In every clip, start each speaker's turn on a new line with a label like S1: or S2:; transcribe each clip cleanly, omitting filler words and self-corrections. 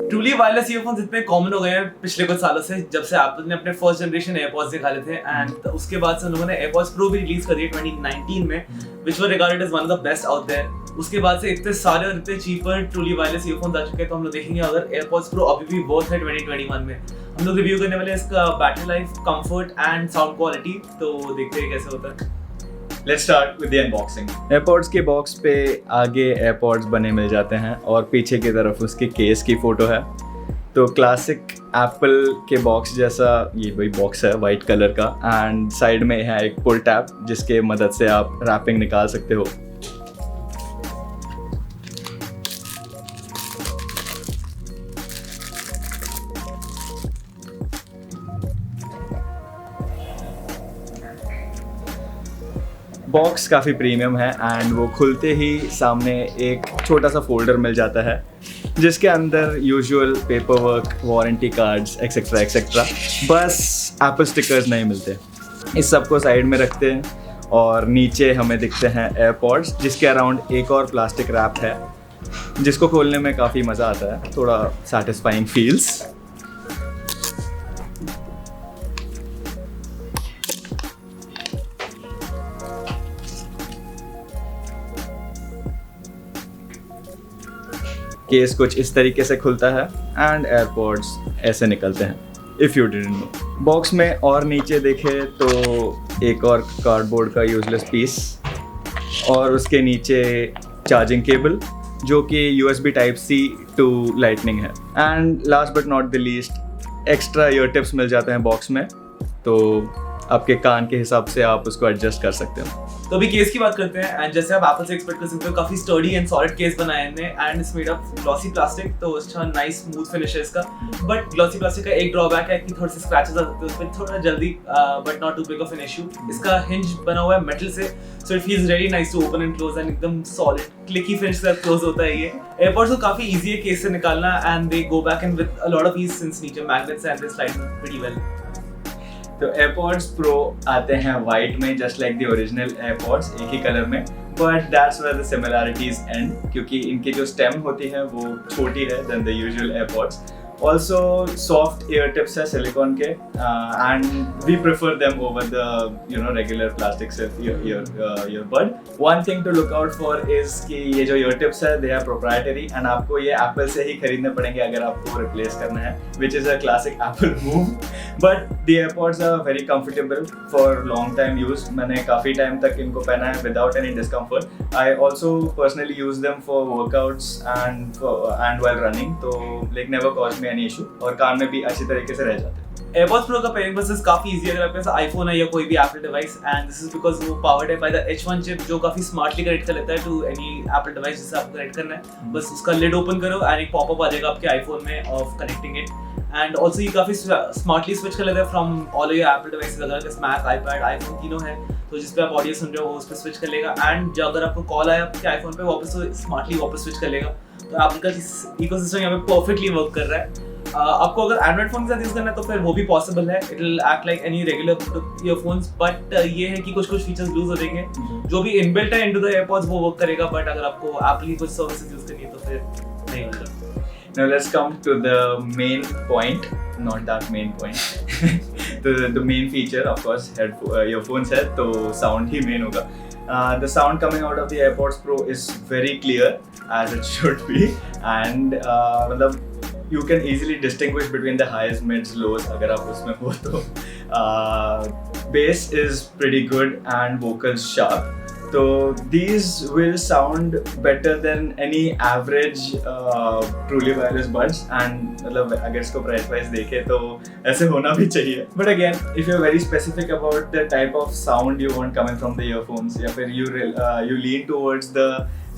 S1: Truly wireless earphones इतने common हो गए हैं पिछले कुछ सालों से, जब से एप्पल ने अपने फर्स्ट जनरेशन एयरपॉड्स निकाले थे, एंड उसके बाद से उन्होंने एयरपॉड्स प्रो भी रिलीज कर दिए 2019 में, which were regarded as one of the best out there. उसके बाद से इतने सारे और इतने चीपर ट्रूली वायरलेस ईयरफोन्स आ चुके हैं, तो हम लोग देखेंगे अगर एयरपॉड्स प्रो अभी भी वर्थ है 2021 में। हम लोग रिव्यू करने वाले हैं इसका battery life, comfort and sound quality, तो देखते हैं कैसे होता है।
S2: Let's start with the unboxing. AirPods के बॉक्स पे आगे AirPods बने मिल जाते हैं और पीछे की तरफ उसके केस की फोटो है। तो क्लासिक एप्पल के बॉक्स जैसा ये वही बॉक्स है वाइट कलर का, एंड साइड में है एक पुल टैब जिसके मदद से आप रैपिंग निकाल सकते हो। बॉक्स काफ़ी प्रीमियम है एंड वो खुलते ही सामने एक छोटा सा फोल्डर मिल जाता है जिसके अंदर usual paper work, warranty cards etcetera etcetera, बस एप्पल स्टिकर्स नहीं मिलते। इस सब को साइड में रखते हैं और नीचे हमें दिखते हैं एयरपॉड्स जिसके अराउंड एक और प्लास्टिक रैप है जिसको खोलने में काफ़ी मज़ा आता है, थोड़ा सेटिस्फाइंग फील्स। केस कुछ इस तरीके से खुलता है एंड एयरपॉड्स ऐसे निकलते हैं, if you didn't know. Box में और नीचे देखे तो एक और कार्डबोर्ड का यूजलेस पीस और उसके नीचे चार्जिंग केबल जो कि USB Type-C टू लाइटनिंग है, and last but not the least extra ear tips मिल जाते हैं बॉक्स में, तो आपके कान के हिसाब से आप उसको एडजस्ट कर सकते हो।
S1: तो अभी केस की बात करते हैं, एंड जैसे आप एप्पल से एक्सपेक्ट कर सकते हो काफी स्टर्डी एंड सॉलिड केस बनाया है इन्होंने, and it's made of glossy plastic, तो अच्छा नाइस स्मूथ फिनिश है इसका। बट ग्लॉसी प्लास्टिक का एक ड्रॉबैक है कि थोड़े से स्क्रैचेस आ सकते हैं उसमें थोड़ा जल्दी, but not too big of an issue. इसका हिंज बना हुआ है मेटल से, so it feels very nice to open and close, and एकदम सॉलिड क्लिकी फिनिश के साथ क्लोज होता है ये। एयरपॉड्स को काफी इजी है केस से निकालना, and they go back in with a lot of ease since नीचे magnets and they slide pretty well.
S2: तो एयरपॉड्स प्रो आते हैं वाइट में just like the original AirPods, एक ही कलर में, but that's where the similarities end, क्योंकि इनकी जो स्टेम होती है वो छोटी है than the usual AirPods. Also soft ear tips है सिलिकॉन के, and we prefer them over the regular plastic earbud. One thing to look out for is कि ये जो ईयर टिप्स है दे आर प्रोप्राइटरी एंड आपको ये Apple से ही खरीदने पड़ेंगे अगर आपको रिप्लेस करना है, which is a classic Apple move. But the AirPods are very comfortable for long time use. मैंने काफ़ी टाइम तक इनको पहना है without any discomfort. I also personally use them for workouts and while running, तो like never cause me any issue, और कान में भी अच्छी तरीके से रह जाते हैं।
S1: एयरपॉड्स प्रो का पेयरिंग प्रोसेस काफी इजी है अगर आपके पास आईफोन है या कोई भी Apple device, and this is because वो पावर्ड है बाय द H1 चिप जो काफी स्मार्टली कनेक्ट कर लेता है टू एनी एप्पल डिवाइस जिससे आपको कनेक्ट करना है। बस उसका लिड ओपन करो एंड एक पॉपअप आ जाएगा आपके आईफोन में of connecting it, and also ये काफी स्मार्टली स्विच कर लेता है from all your Apple devices. अगर आपके मैक, आईपैड, आईफोन तीनों है तो जिस पे आप ऑडियो सुन रहे हो वो उस पर स्विच कर लेगा, एंड जो अगर आपको कॉल आया आपके आईफोन पे वापस तो स्मार्टली वापस स्विच कर लेगा। तो एप्पल का इकोसिस्टम यहाँ पे परफेक्टली वर्क कर रहा है। आपको अगर एंड्रॉइड फोन के साथ यूज करना है तो फिर वो भी पॉसिबल है, it will act like any regular earphones, but ये है कि कुछ फीचर्स लूज हो जाएंगे। जो भी इनबिल्ट है इनटू द एयरपॉड्स वो वर्क करेगा, बट अगर आपको एप्पल की कुछ सर्विसेज यूज करनी है तो फिर नहीं होगा।
S2: Now let's come to the main point, not that main point. the main feature, of course, earphones है तो sound ही main होगा. The sound coming out of the AirPods Pro is very clear as it should be, and मतलब you can easily distinguish between the highs, mids, lows अगर आप उसमें हो तो. Bass is pretty good and vocals sharp. So these will sound better than any average truly wireless buds, and मतलब अगर इसको price wise देखें तो ऐसे होना भी चाहिए. But again, if you're very specific about the type of sound you want coming from the earphones, या फिर you lean towards the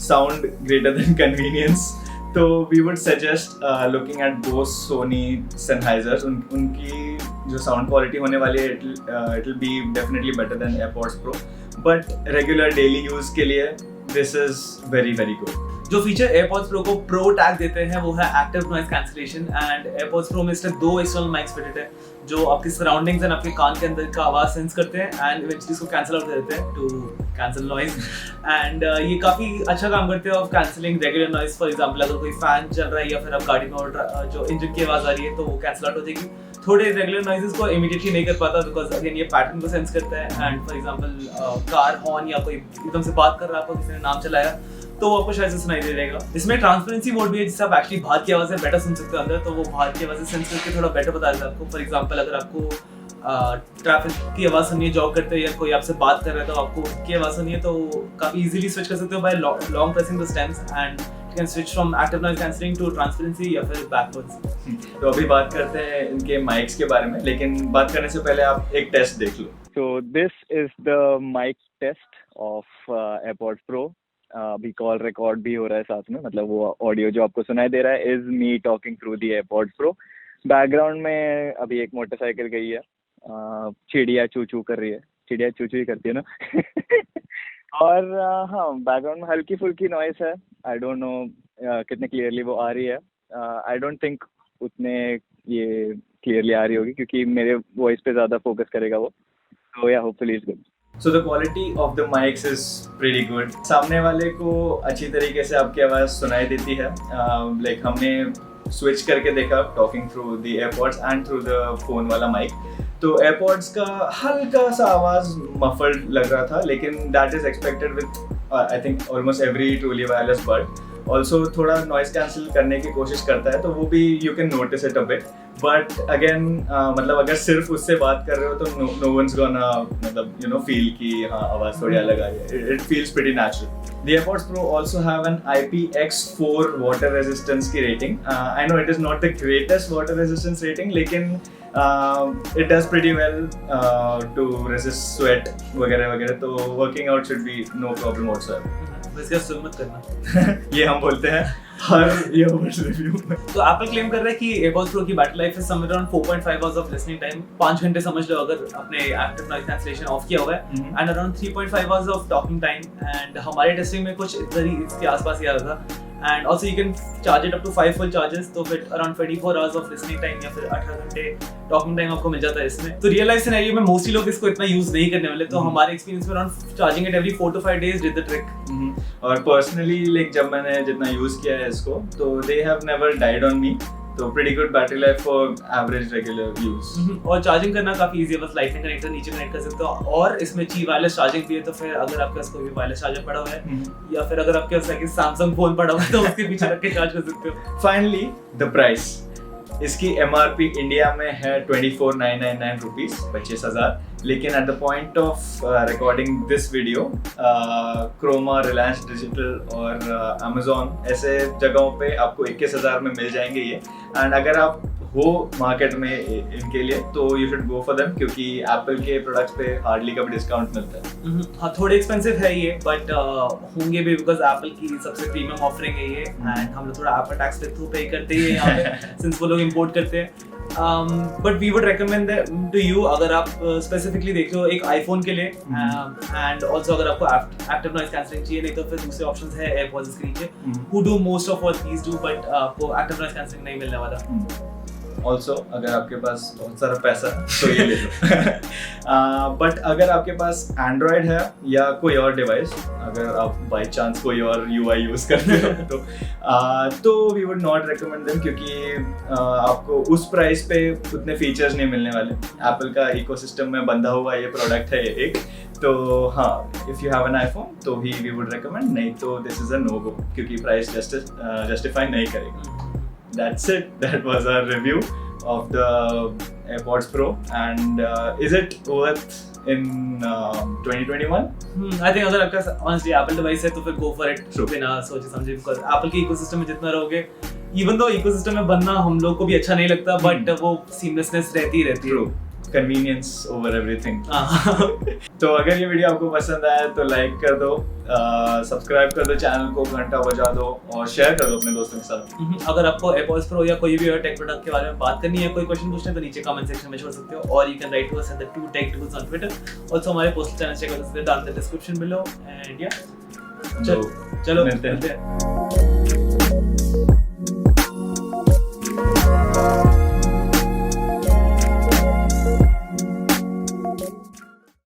S2: sound greater than convenience, तो we would suggest looking at Bose, Sony, Sennheisers. उनकी जो sound quality होने वाली है it will be definitely better than AirPods Pro. But regular daily use के लिए this is very very good.
S1: जो feature AirPods Pro को Pro टैग देते हैं वो है active noise cancellation, and AirPods Pro में इसमें 2 एक्सटर्नल माइक्स फिटेड है जो आपकी सराउंडिंग्स एंड आपके कान के अंदर का आवाज सेंस करते हैं एंड इवेंचुअली इसको कैंसिल आउट कर देते हैं टू कैंसिल नॉइज एंड ये काफ़ी अच्छा काम करते हैं of cancelling regular noise. For example अगर कोई फैन चल रहा है या फिर आप गाड़ी में जो इंजन की आवाज़ आ रही है तो वो कैंसिल आउट हो जाएगी। थोड़े रेगुलर नॉइजेस को इमीडिएटली नहीं कर पाता बिकॉज अगेन ये पैटर्न को सेंस करता है and for example car horn या कोई एकदम से बात कर रहा है, आपको किसी ने नाम चलाया तो वो आपको शायद से सुनाई दे देगा। इसमें ट्रांसपेरेंसी मोड भी है जिससे आप एक्चुअली बाहर की आवाज़ें बेटर सुन सकते हो अंदर, तो वो बाहर की आवाज़ें सेंस करके थोड़ा बेटर बता देता है आपको। फॉर एग्जांपल अगर आपको ट्रैफिक की आवाज़ सुननी है जॉब करते हैं या कोई आपसे बात कर रहा है तो आपको उसकी आवाज़ सुननी है तो काफ़ी इजीली स्विच कर सकते हो by long pressing the stems and you can switch from active noise cancelling to transparency या फिर बैकवर्ड्स।
S2: तो अभी बात करते हैं इनके माइक्स के बारे में, लेकिन बात करने से पहले आप एक टेस्ट देख लो।
S3: So this is the mic test of AirPods Pro. अभी कॉल रिकॉर्ड भी हो रहा है साथ में, मतलब वो ऑडियो जो आपको सुनाई दे रहा है is me talking through the AirPods Pro। Background में अभी एक मोटरसाइकिल गई है, चिड़िया चू चू कर रही है, चिड़िया चू चू ही करती है ना और हाँ बैकग्राउंड में हल्की फुल्की नॉइस है। आई डोंट नो कितने क्लियरली वो आ रही है। आई डोंट थिंक उतने ये क्लियरली आ रही होगी क्योंकि मेरे वॉइस पे ज़्यादा फोकस करेगा वो, तो या hopefully it's good.
S2: So the quality of the mics is pretty good. सामने वाले को अच्छी तरीके से आपकी आवाज़ सुनाई देती है। Like हमने switch करके देखा talking through the AirPods and through the phone वाला mic, तो AirPods का हल्का सा आवाज़ muffled लग रहा था, लेकिन that is expected with I think almost every truly wireless bud. Also थोड़ा नॉइज कैंसिल करने की कोशिश करता है तो वो भी you can notice it a bit, but again मतलब अगर सिर्फ उससे बात कर रहे हो तो नो वंस गोना मतलब यू नो फील कि हाँ आवाज़ थोड़ी अलग आई है। It feels pretty natural. The AirPods Pro also have an IPX4 water resistance की rating. I know it is not the greatest water resistance rating, लेकिन it does pretty well to resist sweat वगैरह वगैरह, तो working out should be no problem whatsoever.
S1: इसका सुन मत करना
S2: ये हम बोलते हैं हर ईयरबड्स रिव्यू में।
S1: तो एप्पल क्लेम कर रहा है कि AirPods Pro की battery life is somewhere around 4.5 hours of listening time, 5 घंटे समझ लो अगर अपने एक्टिव नॉइज कैंसलेशन ऑफ किया हुआ है, and around 3.5 hours of talking time. And हमारे टेस्टिंग में कुछ इधर ही इसके आसपास ही आ रहा था। And also you can charge it up to 5 full charges, तो फिर around 24 hours of listening time या फिर 18 घंटे टॉकिंग टाइम आपको मिल जाता है इसमें। तो रियल लाइफ सिनेरियो में मोस्टली लोग इसको इतना यूज नहीं करने वाले, तो हमारे एक्सपीरियंस में around charging it every 4 to 5 days did the trick.
S2: और पर्सनली लाइक जब मैंने जितना यूज किया है इसको तो they have never died on me, तो pretty good battery life for average regular use.
S1: और चार्जिंग करना काफी इजी है, बस लाइटनिंग कनेक्टर नीचे कनेक्ट कर सकते हो, और इसमें ची वायरलेस चार्जिंग भी है, तो फिर अगर आपके पास कोई भी वायरलेस चार्जर पड़ा हुआ है या फिर अगर आपके पास सैमसंग फोन पड़ा हुआ है तो उसके पीछे रख के चार्ज कर सकते हो।
S2: Finally, the price. इसकी MRP इंडिया में है 24,999 रुपीज़, 25,000, लेकिन at the point of recording this video Croma, Reliance Digital और अमेजोन ऐसे जगहों पे आपको 21,000 में मिल जाएंगे ये। एंड अगर आप हो मार्केट में इनके लिए तो you should go for them, क्योंकि एप्पल के प्रोडक्ट्स पे हार्डली कभी डिस्काउंट मिलता है।
S1: हाँ थोड़े एक्सपेंसिव है ये, बट होंगे भी बिकॉज एप्पल की सबसे प्रीमियम ऑफरिंग है ये, एंड हम लोग थोड़ा एप्पल टैक्स पे पे करते हैं यहाँ पे सिंस वो लोग इंपोर्ट करते हैं। But we would recommend to you, अगर आप स्पेसिफिकली देख रहे हो एक आईफोन के लिए, एंड ऑल्सो अगर आपको एक्टिव नॉइज कैंसलिंग चाहिए, नहीं तो फिर दूसरे ऑप्शंस है एयरपॉड्स के नीचे who do most of what these do, but आपको एक्टिव नॉइज कैंसलिंग नहीं मिलने वाला।
S2: ऑल्सो अगर आपके पास बहुत सारा पैसा है तो ये ले लो। बट अगर आपके पास एंड्रॉयड है या कोई और डिवाइस, अगर आप बाई चांस कोई और UI यूज़ करते हो तो we would not recommend them, क्योंकि आपको उस प्राइस पे उतने फीचर्स नहीं मिलने वाले। एप्पल का इकोसिस्टम में बंधा हुआ ये प्रोडक्ट है एक, तो हाँ if you have an iPhone तो वी वुड रिकमेंड, नहीं तो दिस इज़ अ नो गो, क्योंकि प्राइस जस्टिफाई नहीं करेगा। That's it. That was our review of the AirPods Pro, and is it worth in 2021?
S1: I think अगर आपका honestly Apple device है तो फिर go for it बिना सोचे समझे, because Apple के इकोसिस्टम में जितना रहोगे, even though इकोसिस्टम में बनना हम लोग को भी अच्छा नहीं लगता, but वो seamlessness रहती है।
S2: True. Convenience over everything. तो अगर ये वीडियो आपको पसंद आया तो लाइक कर दो, सब्सक्राइब कर दो चैनल को, घंटा बजा दो और शेयर कर दो अपने दोस्तों के साथ।
S1: अगर आपको AirPods Pro या कोई भी और टेक प्रोडक्ट के बारे में बात करनी है, कोई क्वेश्चन पूछना है, तो नीचे कमेंट सेक्शन में छोड़ सकते हो, और you can write to us at the 2TechDudes on Twitter। Also हमारे पोस्टल चैनल चेक कर सकते हो, डाल द डिस्क्रिप्शन बिलो, एंड या चलो मिलते हैं।